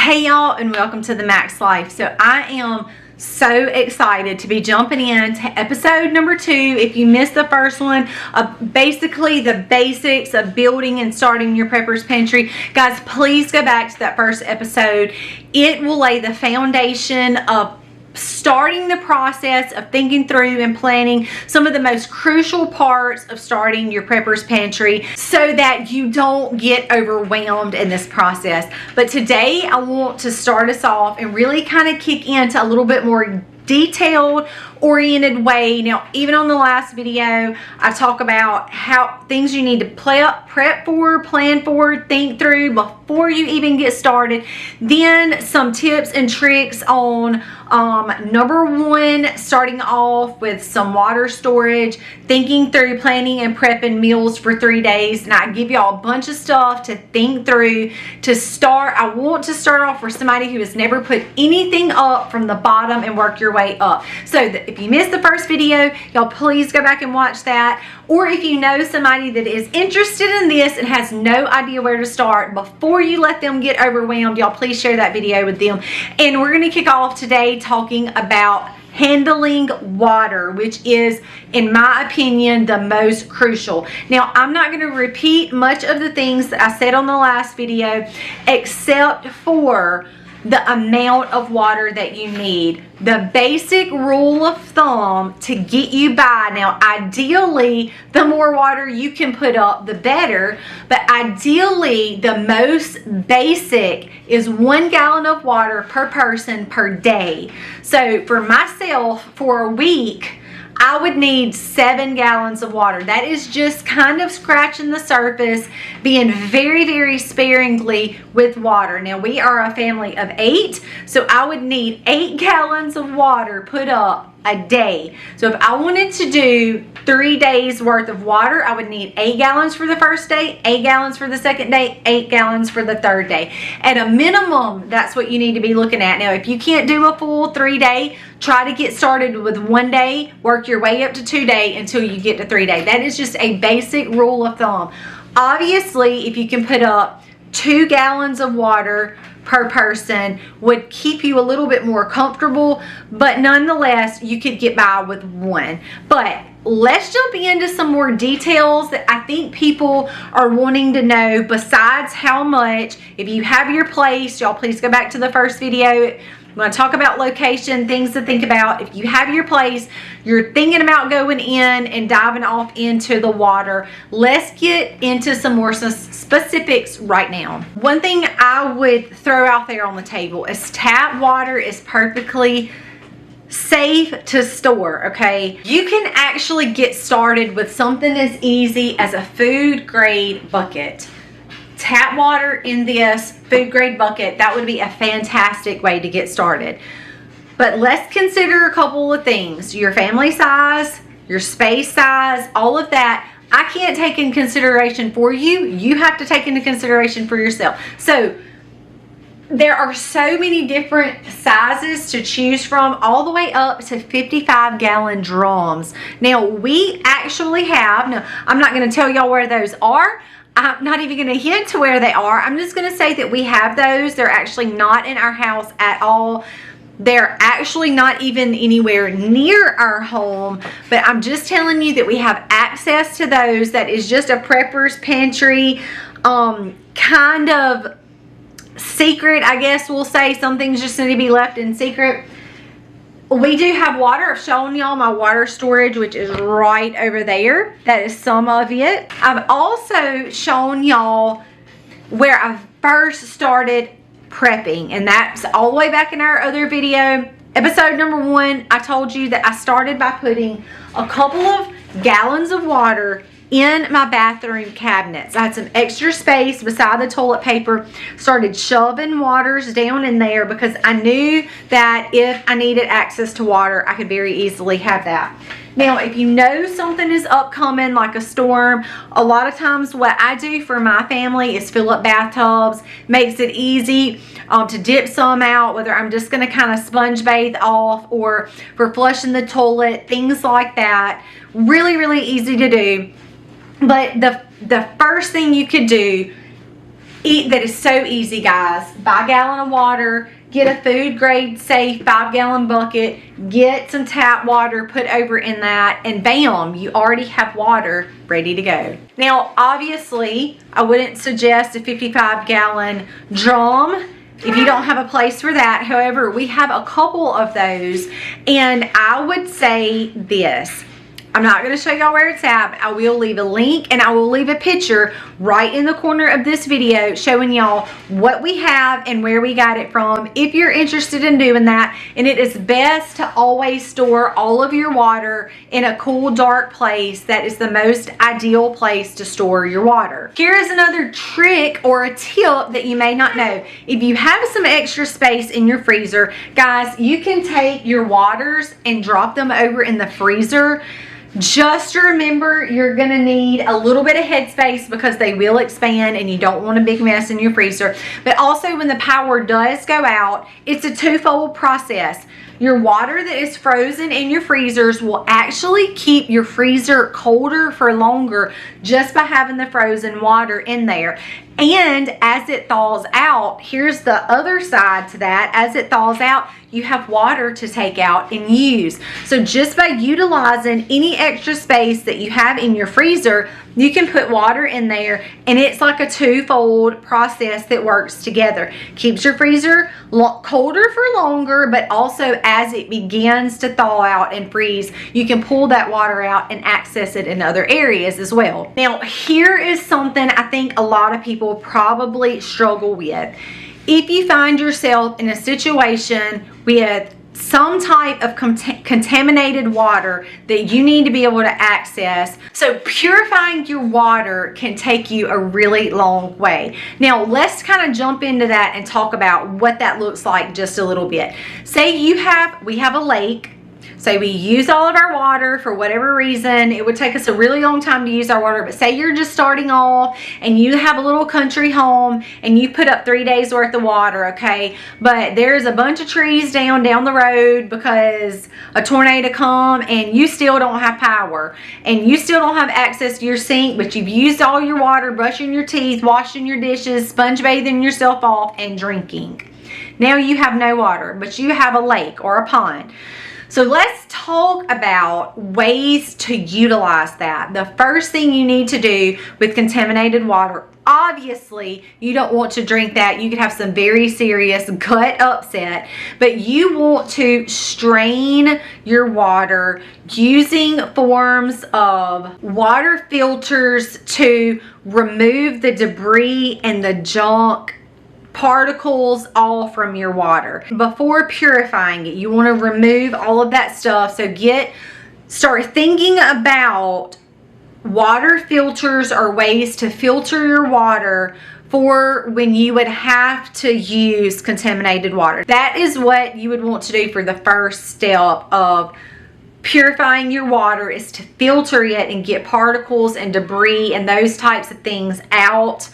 Hey y'all, and welcome to the Max Life. So I am so excited to be jumping into episode number 2. If you missed the first one, basically the basics of building and starting your prepper's pantry, guys, please go back to that first episode. It will lay the foundation of starting the process of thinking through and planning some of the most crucial parts of starting your prepper's pantry so that you don't get overwhelmed in this process. But today I want to start us off and really kind of kick into a little bit more detailed oriented way. Now, even on the last video, I talk about how things you need to prep for, plan for, think through before you even get started. Then some tips and tricks on number 1, starting off with some water storage, thinking through planning and prepping meals for 3 days. And I give y'all a bunch of stuff to think through to start. I want to start off for somebody who has never put anything up from the bottom and work your way up. So if you missed the first video, y'all please go back and watch that. Or if you know somebody that is interested in this and has no idea where to start, before you let them get overwhelmed, y'all please share that video with them. And we're going to kick off today talking about handling water, which is, in my opinion, the most crucial. Now, I'm not going to repeat much of the things that I said on the last video, except for the amount of water that you need. The basic rule of thumb to get you by. Now, ideally, the more water you can put up, the better. But ideally, the most basic is 1 gallon of water per person per day. So for myself, for a week, I would need 7 gallons of water. That is just kind of scratching the surface, being very, very sparingly with water. Now, we are a family of 8, so I would need 8 gallons of water put up a day. So if I wanted to do 3 days worth of water, I would need 8 gallons for the first day, 8 gallons for the second day, 8 gallons for the third day. At a minimum, that's what you need to be looking at. Now, if you can't do a full 3 day, try to get started with 1 day, work your way up to 2 day until you get to 3 day. That is just a basic rule of thumb. Obviously, if you can put up 2 gallons of water per person, would keep you a little bit more comfortable, but nonetheless you could get by with 1. But let's jump into some more details that I think people are wanting to know, besides how much. If you have your place, y'all please go back to the first video. I'm going to talk about location, things to think about. If you have your place, you're thinking about going in and diving off into the water, let's get into some more specifics right now. One thing I would throw out there on the table is tap water is perfectly safe to store, okay? You can actually get started with something as easy as a food grade bucket. Tap water in this food grade bucket, that would be a fantastic way to get started. But let's consider a couple of things. Your family size, your space size, all of that. I can't take in consideration for you. You have to take into consideration for yourself. So there are so many different sizes to choose from, all the way up to 55 gallon drums. Now, we actually have, now I'm not going to tell y'all where those are. I'm not even going to hint to where they are. I'm just going to say that we have those. They're actually not in our house at all. They're actually not even anywhere near our home, but I'm just telling you that we have access to those. That is just a prepper's pantry kind of secret, I guess we'll say. Some things just need to be left in secret. We do have water. I've shown y'all my water storage, which is right over there. That is some of it. I've also shown y'all where I first started prepping, and that's all the way back in our other video. Episode number 1, I told you that I started by putting a couple of gallons of water in my bathroom cabinets. I had some extra space beside the toilet paper, started shoving waters down in there because I knew that if I needed access to water, I could very easily have that. Now, if you know something is upcoming, like a storm, a lot of times what I do for my family is fill up bathtubs. Makes it easy to dip some out, whether I'm just going to kind of sponge bathe off or for flushing the toilet, things like that. Really, really easy to do. But the first thing you could do that is so easy, guys. Buy a gallon of water, get a food grade safe 5-gallon bucket, get some tap water, put over in that, and bam, you already have water ready to go. Now, obviously, I wouldn't suggest a 55-gallon drum if you don't have a place for that. However, we have a couple of those, and I would say this. I'm not going to show y'all where it's at, but I will leave a link and I will leave a picture right in the corner of this video showing y'all what we have and where we got it from if you're interested in doing that. And it is best to always store all of your water in a cool, dark place. That is the most ideal place to store your water. Here is another trick or a tip that you may not know. If you have some extra space in your freezer, guys, you can take your waters and drop them over in the freezer. Just remember, you're going to need a little bit of headspace because they will expand and you don't want a big mess in your freezer. But also, when the power does go out, it's a twofold process. Your water that is frozen in your freezers will actually keep your freezer colder for longer just by having the frozen water in there. And as it thaws out, here's the other side to that. As it thaws out, you have water to take out and use. So just by utilizing any extra space that you have in your freezer, you can put water in there, and it's like a twofold process that works together. Keeps your freezer colder for longer, but also as it begins to thaw out and freeze, you can pull that water out and access it in other areas as well. Now, here is something I think a lot of people probably struggle with. If you find yourself in a situation with some type of contaminated water that you need to be able to access. So purifying your water can take you a really long way. Now let's kind of jump into that and talk about what that looks like just a little bit. Say we have a lake. Say we use all of our water for whatever reason. It would take us a really long time to use our water, but say you're just starting off and you have a little country home and you put up 3 days worth of water, okay? But there's a bunch of trees down the road because a tornado come and you still don't have power and you still don't have access to your sink, but you've used all your water, brushing your teeth, washing your dishes, sponge bathing yourself off, and drinking. Now you have no water, but you have a lake or a pond. So let's talk about ways to utilize that. The first thing you need to do with contaminated water, obviously you don't want to drink that. You could have some very serious gut upset, but you want to strain your water using forms of water filters to remove the debris and the junk particles all from your water. Before purifying it, you want to remove all of that stuff. So start thinking about water filters or ways to filter your water for when you would have to use contaminated water. That is what you would want to do for the first step of purifying your water, is to filter it and get particles and debris and those types of things out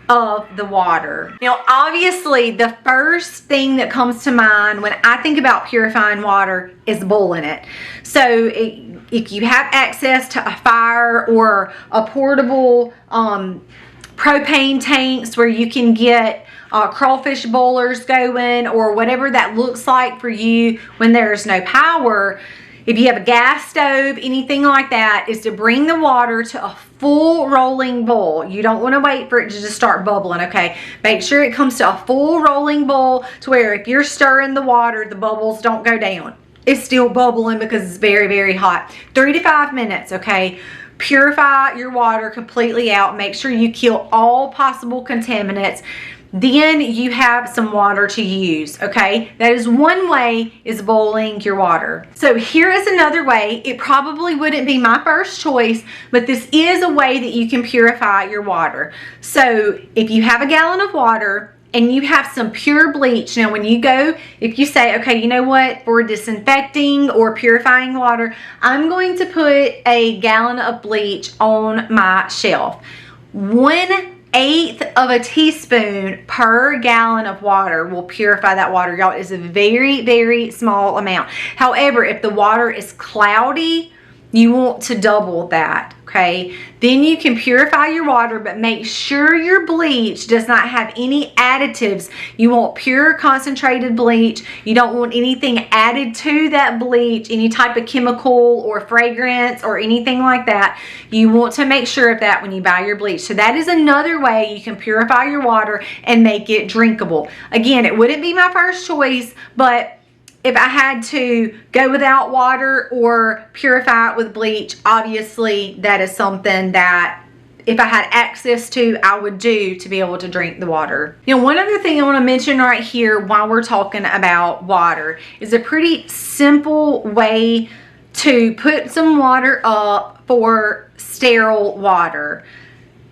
of the water. Now, obviously, the first thing that comes to mind when I think about purifying water is boiling it. So if you have access to a fire or a portable propane tanks where you can get crawfish boilers going, or whatever that looks like for you when there's no power, if you have a gas stove, anything like that, is to bring the water to a full rolling boil. You don't want to wait for it to just start bubbling, okay? Make sure it comes to a full rolling boil to where if you're stirring the water, the bubbles don't go down. It's still bubbling because it's very, very hot. 3 to 5 minutes, okay? Purify your water completely out. Make sure you kill all possible contaminants. Then you have some water to use, okay? That is one way, is boiling your water. So here is another way. It probably wouldn't be my first choice, but this is a way that you can purify your water. So if you have a gallon of water and you have some pure bleach, now when you go, if you say, okay, you know what, for disinfecting or purifying water, I'm going to put a gallon of bleach on my shelf. 1/8 of a teaspoon per gallon of water will purify that water, y'all. It's a very, very small amount. However, if the water is cloudy, you want to double that, okay? Then you can purify your water, but make sure your bleach does not have any additives. You want pure concentrated bleach. You don't want anything added to that bleach, any type of chemical or fragrance or anything like that. You want to make sure of that when you buy your bleach. So that is another way you can purify your water and make it drinkable. Again, it wouldn't be my first choice, but if I had to go without water or purify it with bleach, obviously that is something that if I had access to, I would do to be able to drink the water. You know, one other thing I want to mention right here while we're talking about water is a pretty simple way to put some water up for sterile water.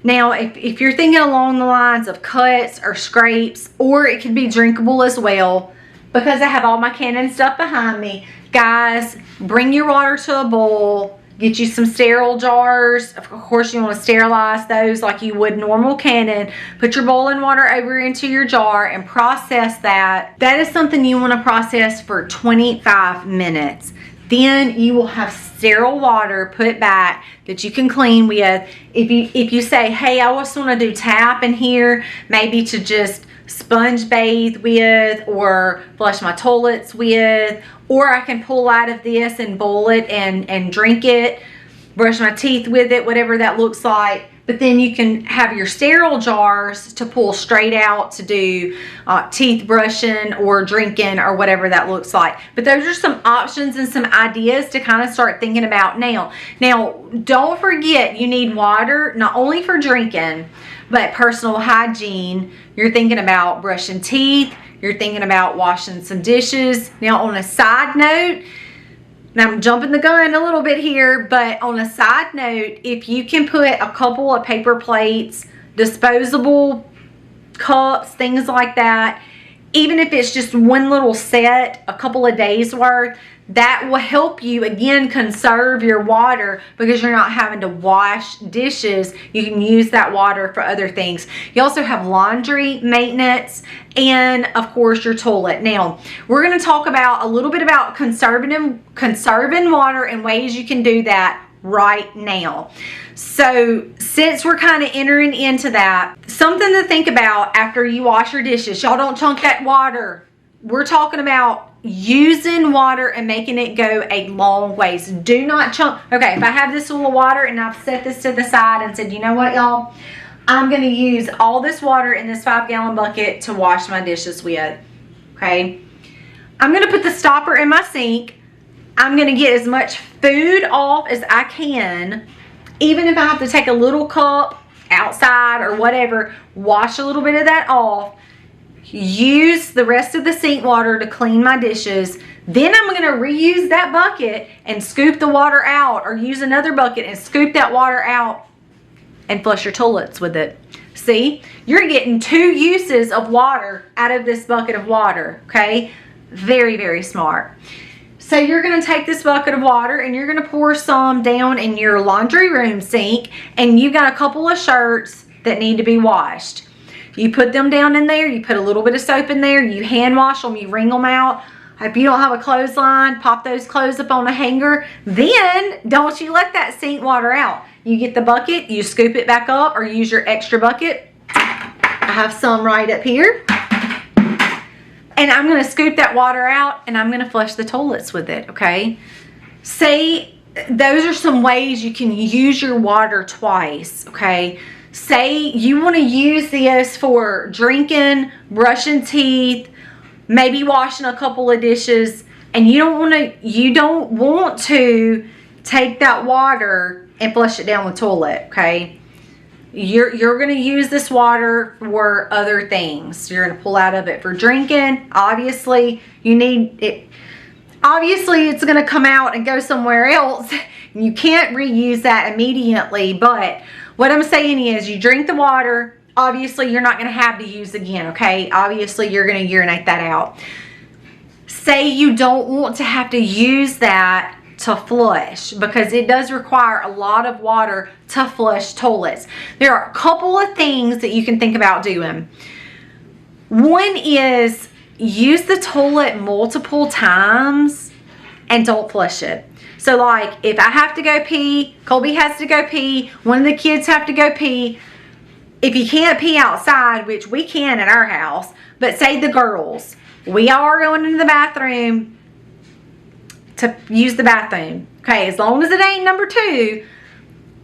Now, if you're thinking along the lines of cuts or scrapes, or it could be drinkable as well, because I have all my canning stuff behind me, guys, bring your water to a boil, get you some sterile jars. Of course, you want to sterilize those like you would normal canning. Put your boiling water over into your jar and process that. That is something you want to process for 25 minutes. Then you will have sterile water put back that you can clean with. If you say, hey, I just want to do tap in here, maybe to just sponge bathe with or flush my toilets with, or I can pull out of this and boil it and drink it, brush my teeth with it, whatever that looks like. But then you can have your sterile jars to pull straight out to do teeth brushing or drinking or whatever that looks like. But those are some options and some ideas to kind of start thinking about now. Now, don't forget you need water not only for drinking, but personal hygiene. You're thinking about brushing teeth. You're thinking about washing some dishes. Now, on a side note, now I'm jumping the gun a little bit here, but on a side note, if you can put a couple of paper plates, disposable cups, things like that, even if it's just one little set, a couple of days worth, that will help you, again, conserve your water because you're not having to wash dishes. You can use that water for other things. You also have laundry maintenance and, of course, your toilet. Now, we're going to talk about a little bit about conserving water and ways you can do that right now. So since we're kind of entering into that, something to think about after you wash your dishes. Y'all don't chunk that water. We're talking about using water and making it go a long ways. Do not chunk. Okay, if I have this full of water and I've set this to the side and said, you know what, y'all, I'm going to use all this water in this 5-gallon bucket to wash my dishes with. Okay, I'm going to put the stopper in my sink. I'm going to get as much food off as I can. Even if I have to take a little cup outside or whatever, wash a little bit of that off. Use the rest of the sink water to clean my dishes. Then I'm going to reuse that bucket and scoop the water out, or use another bucket and scoop that water out and flush your toilets with it. See, you're getting 2 uses of water out of this bucket of water. Okay, very, very smart. So you're going to take this bucket of water and you're going to pour some down in your laundry room sink, and you've got a couple of shirts that need to be washed. You put them down in there, you put a little bit of soap in there, you hand wash them, you wring them out. If you don't have a clothesline, pop those clothes up on a hanger. Then don't you let that sink water out. You get the bucket, you scoop it back up, or use your extra bucket. I have some right up here. And I'm going to scoop that water out and I'm going to flush the toilets with it, okay? Say, those are some ways you can use your water twice, okay? Say you want to use this for drinking, brushing teeth, maybe washing a couple of dishes, and you don't want to take that water and flush it down the toilet, okay? You're going to use this water for other things. You're going to pull out of it for drinking. Obviously, you need it. Obviously, it's going to come out and go somewhere else. You can't reuse that immediately, but what I'm saying is you drink the water. Obviously, you're not going to have to use again, okay? Obviously, you're going to urinate that out. Say you don't want to have to use that to flush, because it does require a lot of water to flush toilets. There are a couple of things that you can think about doing. One is use the toilet multiple times and don't flush it. So like if I have to go pee, Colby has to go pee, one of the kids have to go pee. If you can't pee outside, which we can at our house, but say the girls, we are going into the bathroom to use the bathroom. Okay, as long as it ain't number 2,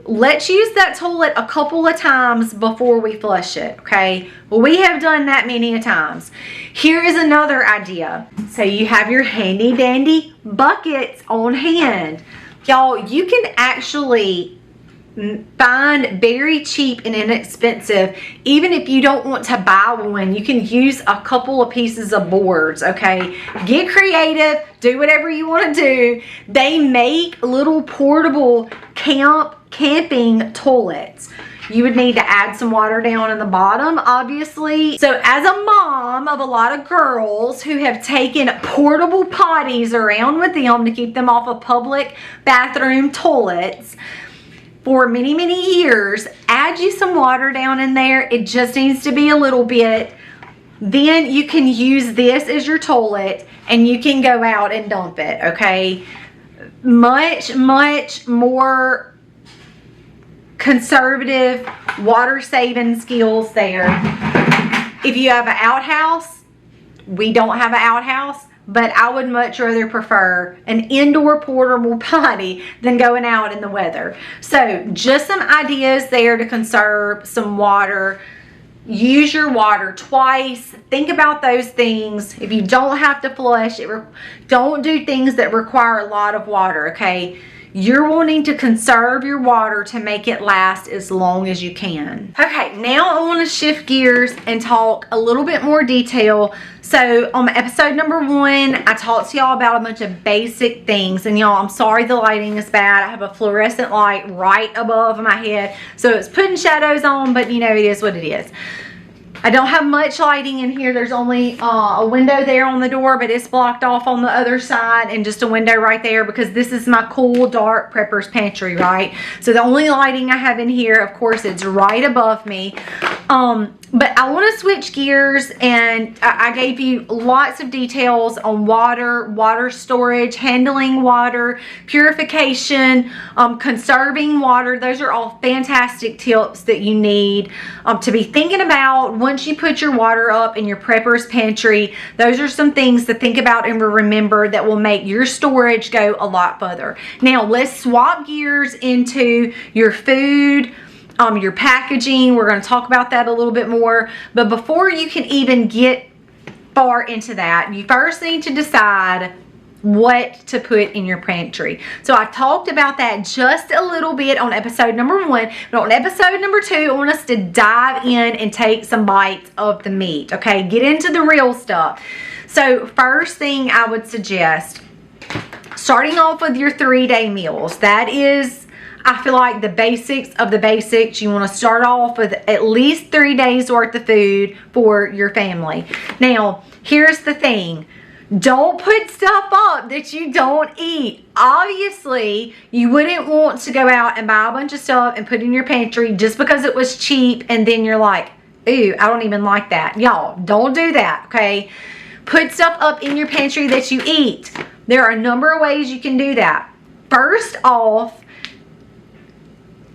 let's use that toilet a couple of times before we flush it, okay? Well, we have done that many a times. Here is another idea. So you have your handy dandy buckets on hand. Y'all, you can actually find very cheap and inexpensive, even if you don't want to buy one, you can use a couple of pieces of boards, okay? Get creative, do whatever you want to do. They make little portable camping toilets. You would need to add some water down in the bottom, obviously. So as a mom of a lot of girls who have taken portable potties around with them to keep them off of public bathroom toilets for many, many years, add you some water down in there. It just needs to be a little bit. Then you can use this as your toilet and you can go out and dump it, okay? Much, much more conservative water saving skills there. If you have an outhouse, we don't have an outhouse, but I would much rather prefer an indoor portable potty than going out in the weather. So just some ideas there to conserve some water. Use your water twice. Think about those things. If you don't have to flush, don't do things that require a lot of water, okay? You're wanting to conserve your water to make it last as long as you can. Okay, now I want to shift gears and talk a little bit more detail. So on episode number 1, I talked to y'all about a bunch of basic things. And y'all, I'm sorry the lighting is bad. I have a fluorescent light right above my head, so it's putting shadows on, but you know, it is what it is. I don't have much lighting in here. There's only a window there on the door, but it's blocked off on the other side, and just a window right there because this is my cool, dark prepper's pantry, right? So the only lighting I have in here, of course, it's right above me. But I want to switch gears, and I gave you lots of details on water storage, handling water, purification, conserving water. Those are all fantastic tips that you need to be thinking about once you put your water up in your prepper's pantry. Those are some things to think about and remember that will make your storage go a lot further. Now, let's swap gears into your food, your packaging. We're going to talk about that a little bit more. But before you can even get far into that, you first need to decide what to put in your pantry. So I talked about that just a little bit on episode number 1. But on episode number 2, I want us to dive in and take some bites of the meat. Okay, get into the real stuff. So first thing I would suggest, starting off with your 3-day meals. That is, I feel like, the basics of the basics. You want to start off with at least 3 days worth of food for your family. Now, here's the thing. Don't put stuff up that you don't eat. Obviously, you wouldn't want to go out and buy a bunch of stuff and put in your pantry just because it was cheap, and then you're like, ooh, I don't even like that. Y'all, don't do that, okay? Put stuff up in your pantry that you eat. There are a number of ways you can do that. First off,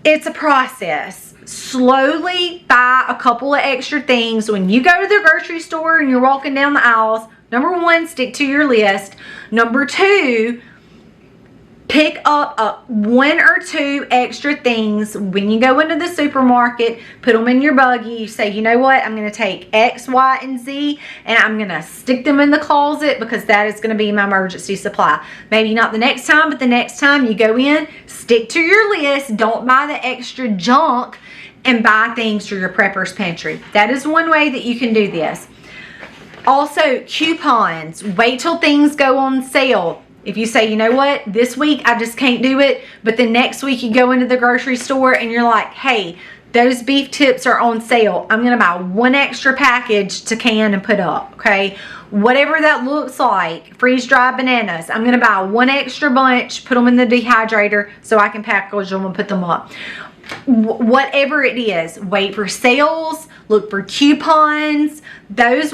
it's a process. Slowly buy a couple of extra things. When you go to the grocery store and you're walking down the aisles, number 1, stick to your list. Number 2, pick up 1 or 2 extra things. When you go into the supermarket, put them in your buggy. You say, you know what, I'm going to take X, Y, and Z, and I'm going to stick them in the closet because that is going to be my emergency supply. Maybe not the next time, but the next time you go in, stick to your list. Don't buy the extra junk and buy things for your prepper's pantry. That is one way that you can do this. Also, coupons. Wait till things go on sale. If you say, you know what, this week I just can't do it, but the next week you go into the grocery store and you're like, hey, those beef tips are on sale. I'm going to buy 1 extra package to can and put up, okay? Whatever that looks like. Freeze-dried bananas. I'm going to buy 1 extra bunch, put them in the dehydrator so I can package them and put them up. Whatever it is, wait for sales, look for coupons. Those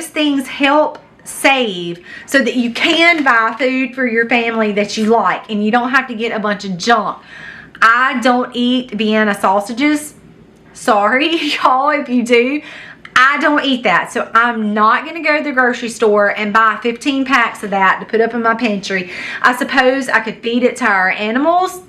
things help save so that you can buy food for your family that you like and you don't have to get a bunch of junk. I don't eat Vienna sausages. Sorry, y'all, if you do. I don't eat that, so I'm not going to go to the grocery store and buy 15 packs of that to put up in my pantry. I suppose I could feed it to our animals,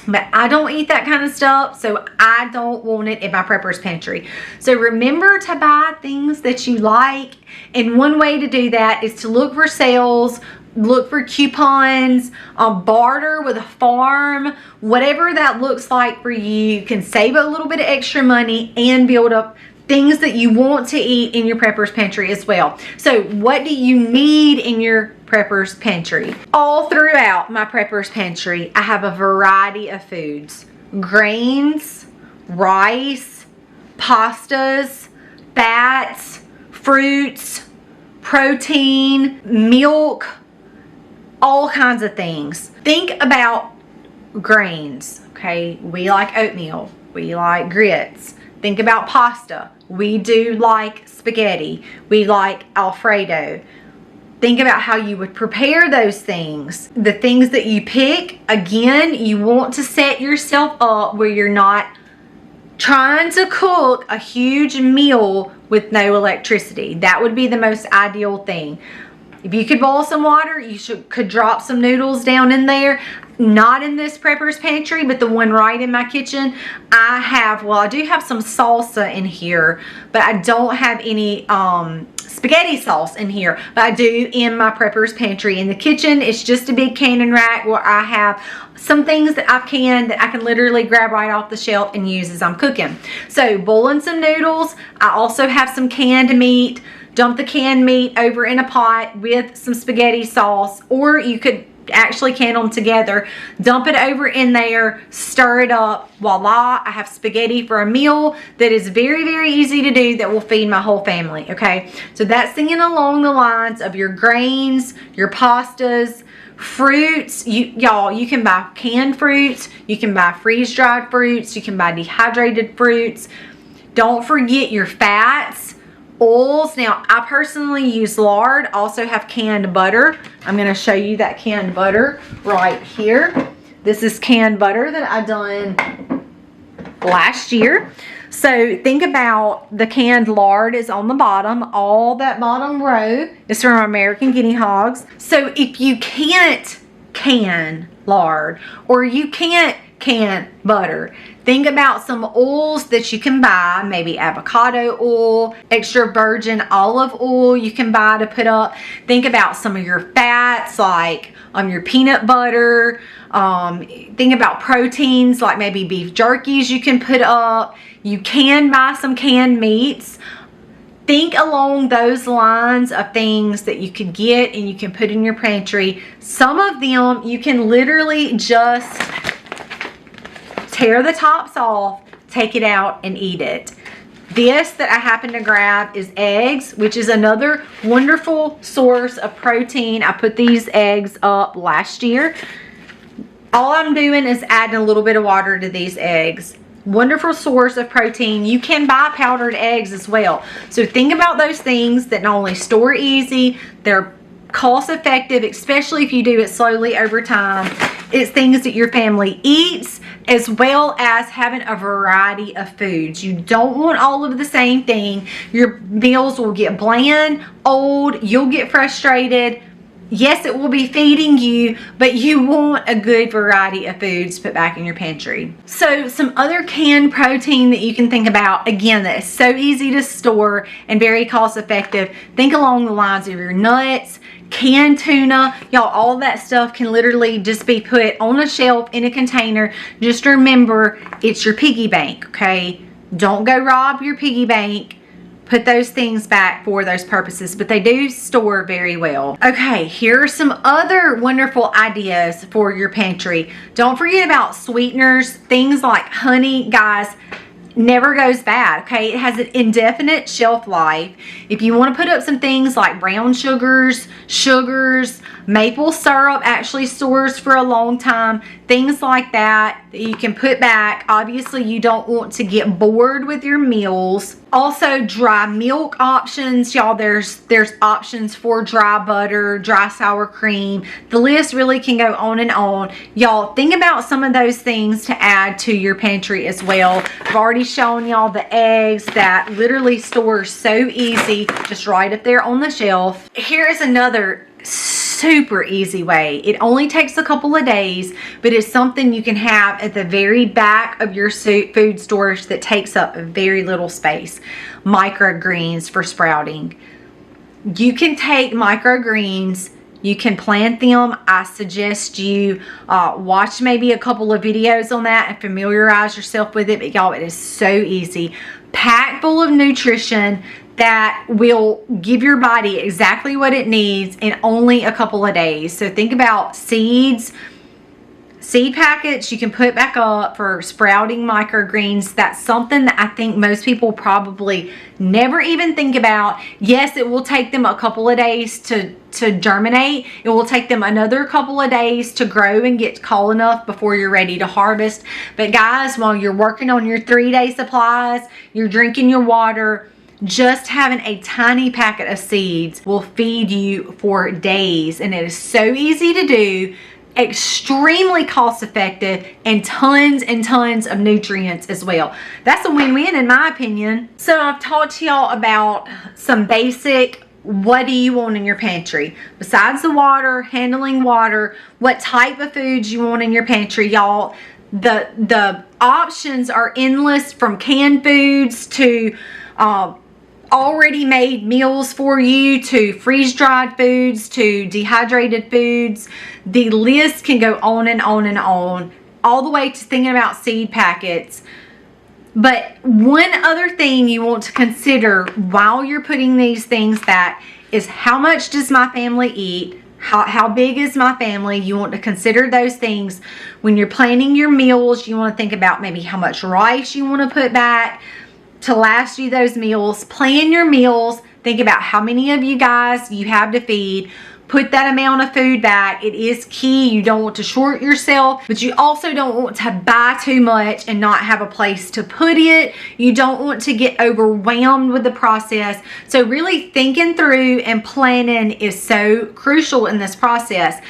but I don't eat that kind of stuff, so I don't want it in my prepper's pantry. So remember to buy things that you like, and one way to do that is to look for sales, look for coupons, barter with a farm, whatever that looks like for you. You can save a little bit of extra money and build up things that you want to eat in your prepper's pantry as well. So what do you need in your prepper's pantry? All throughout my prepper's pantry, I have a variety of foods. Grains, rice, pastas, fats, fruits, protein, milk, all kinds of things. Think about grains, okay? We like oatmeal. We like grits. Think about pasta. We do like spaghetti. We like Alfredo. Think about how you would prepare those things. The things that you pick, again, you want to set yourself up where you're not trying to cook a huge meal with no electricity. That would be the most ideal thing. If you could boil some water, you could drop some noodles down in there. Not in this prepper's pantry, but the one right in my kitchen. I do have some salsa in here, but I don't have any spaghetti sauce in here. But I do in my prepper's pantry. In the kitchen, it's just a big canning rack where I have some things that I can literally grab right off the shelf and use as I'm cooking. So boiling some noodles. I also have some canned meat. Dump the canned meat over in a pot with some spaghetti sauce, or you could actually can them together. Dump it over in there, stir it up. Voila, I have spaghetti for a meal that is very, very easy to do that will feed my whole family, okay? So that's thinking along the lines of your grains, your pastas, fruits. Y'all, you can buy canned fruits, you can buy freeze-dried fruits, you can buy dehydrated fruits. Don't forget your fats. Oils. Now, I personally use lard. Also have canned butter. I'm going to show you that canned butter right here. This is canned butter that I done last year. So think about the canned lard is on the bottom. All that bottom row is from American guinea hogs. So if you can't can lard or you can't can butter, think about some oils that you can buy, maybe avocado oil, extra virgin olive oil you can buy to put up. Think about some of your fats like your peanut butter. Think about proteins like maybe beef jerkies you can put up. You can buy some canned meats. Think along those lines of things that you could get and you can put in your pantry. Some of them you can literally just tear the tops off, take it out, and eat it. This that I happen to grab is eggs, which is another wonderful source of protein. I put these eggs up last year. All I'm doing is adding a little bit of water to these eggs. Wonderful source of protein. You can buy powdered eggs as well. So think about those things that not only store easy, they're cost effective, especially if you do it slowly over time. It's things that your family eats, as well as having a variety of foods. You don't want all of the same thing. Your meals will get bland, old, you'll get frustrated. Yes, it will be feeding you, but you want a good variety of foods to put back in your pantry. So some other canned protein that you can think about, again, that is so easy to store and very cost effective. Think along the lines of your nuts, canned tuna. Y'all, all that stuff can literally just be put on a shelf in a container. Just remember, it's your piggy bank, okay? Don't go rob your piggy bank. Put those things back for those purposes, but they do store very well. Okay, here are some other wonderful ideas for your pantry. Don't forget about sweeteners. Things like honey, guys, never goes bad, okay? It has an indefinite shelf life. If you want to put up some things like brown sugars, maple syrup actually stores for a long time. things like that you can put back. Obviously, you don't want to get bored with your meals. Also, dry milk options, y'all. There's options for dry butter, dry sour cream. The list really can go on and on. Y'all, think about some of those things to add to your pantry as well. I've already shown y'all the eggs that literally store so easy, just right up there on the shelf. Here is another super easy way. It only takes a couple of days, but it's something you can have at the very back of your food storage that takes up very little space. Microgreens for sprouting. You can take microgreens, you can plant them. I suggest you watch maybe a couple of videos on that and familiarize yourself with it. But y'all, it is so easy. Packed full of nutrition that will give your body exactly what it needs in only a couple of days. So think about seeds, seed packets you can put back up for sprouting microgreens. That's something that I think most people probably never even think about. Yes, it will take them a couple of days to germinate. It will take them another couple of days to grow and get tall enough before you're ready to harvest. But guys, while you're working on your 3-day supplies, you're drinking your water, just having a tiny packet of seeds will feed you for days. And it is so easy to do, extremely cost effective, and tons of nutrients as well. That's a win-win in my opinion. So I've talked to y'all about some basic, what do you want in your pantry? Besides the water, handling water, what type of foods you want in your pantry, y'all. The options are endless, from canned foods to already made meals for you, to freeze-dried foods, to dehydrated foods. The list can go on and on and on, all the way to thinking about seed packets. But one other thing you want to consider while you're putting these things back is, how much does my family eat? How big is my family? You want to consider those things. When you're planning your meals, you want to think about maybe how much rice you want to put back to last you those meals. Plan your meals. Think about how many of you guys you have to feed. Put that amount of food back. It is key. You don't want to short yourself, but you also don't want to buy too much and not have a place to put it. You don't want to get overwhelmed with the process. So really thinking through and planning is so crucial in this process.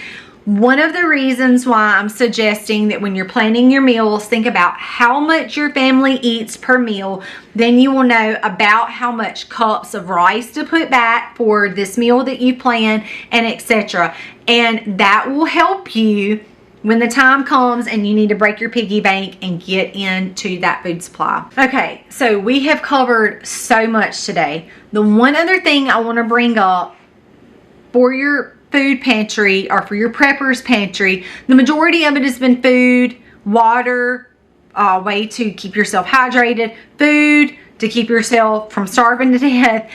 One of the reasons why I'm suggesting that when you're planning your meals, think about how much your family eats per meal. Then you will know about how much cups of rice to put back for this meal that you plan, and etc. And that will help you when the time comes and you need to break your piggy bank and get into that food supply. Okay, so we have covered so much today. The one other thing I want to bring up for your food pantry, or for your prepper's pantry, the majority of it has been food, water, way to keep yourself hydrated, food to keep yourself from starving to death.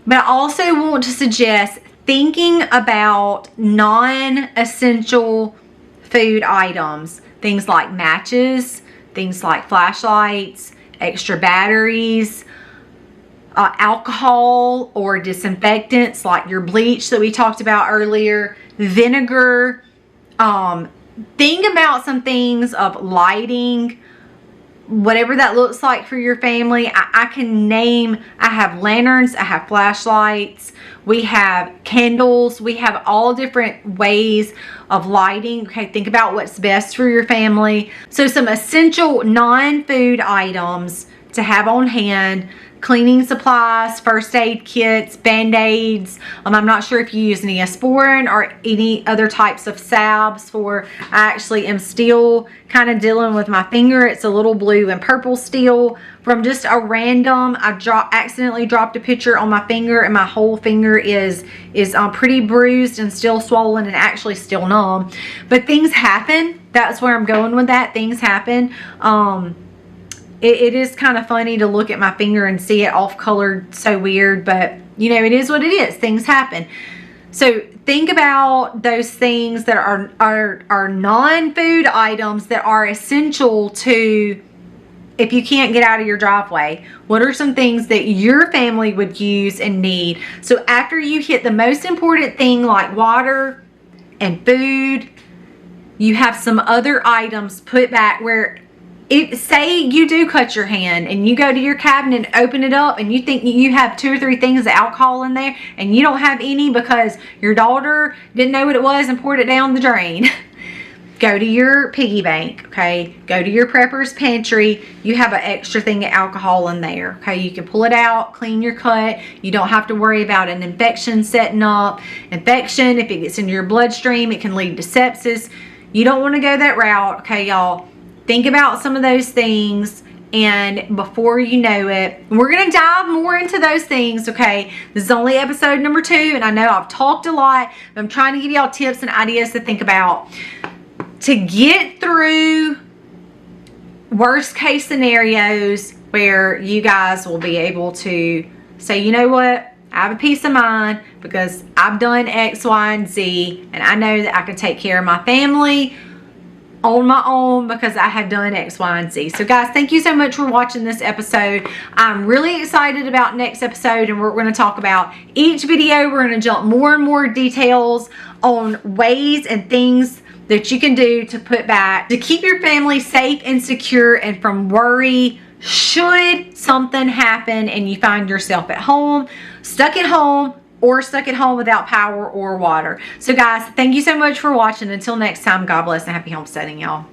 But I also want to suggest thinking about non-essential food items, things like matches, things like flashlights, extra batteries, alcohol or disinfectants like your bleach that we talked about earlier, vinegar. Think about some things of lighting, whatever that looks like for your family. I can name, I have lanterns, I have flashlights, we have candles, we have all different ways of lighting. Okay, think about what's best for your family. So some essential non-food items to have on hand: cleaning supplies, first aid kits, band-aids. I'm not sure if you use Neosporin or any other types of salves for, I actually am still kind of dealing with my finger. It's a little blue and purple still from just a random, accidentally dropped a picture on my finger, and my whole finger is pretty bruised and still swollen and actually still numb. But things happen. That's where I'm going with that. Things happen. It is kind of funny to look at my finger and see it off colored so weird, but you know, it is what it is. Things happen. So think about those things that are non-food items that are essential to, if you can't get out of your driveway, what are some things that your family would use and need? So after you hit the most important thing like water and food, you have some other items put back where say you do cut your hand and you go to your cabinet and open it up and you think you have 2 or 3 things of alcohol in there and you don't have any because your daughter didn't know what it was and poured it down the drain. Go to your piggy bank, okay? Go to your prepper's pantry. You have an extra thing of alcohol in there, okay? You can pull it out, clean your cut. You don't have to worry about an infection setting up. Infection, if it gets into your bloodstream, it can lead to sepsis. You don't want to go that route, okay, y'all? Think about some of those things, and before you know it, we're going to dive more into those things, okay? This is only episode number 2, and I know I've talked a lot, but I'm trying to give y'all tips and ideas to think about to get through worst case scenarios where you guys will be able to say, you know what, I have a peace of mind because I've done X, Y, and Z, and I know that I can take care of my family on my own because I have done X, Y, and Z. So guys, thank you so much for watching this episode. I'm really excited about next episode, and we're going to talk about each video. We're going to jump more and more details on ways and things that you can do to put back to keep your family safe and secure and from worry should something happen and you find yourself at home, stuck at home, or stuck at home without power or water. So guys, thank you so much for watching. Until next time, God bless and happy homesteading, y'all.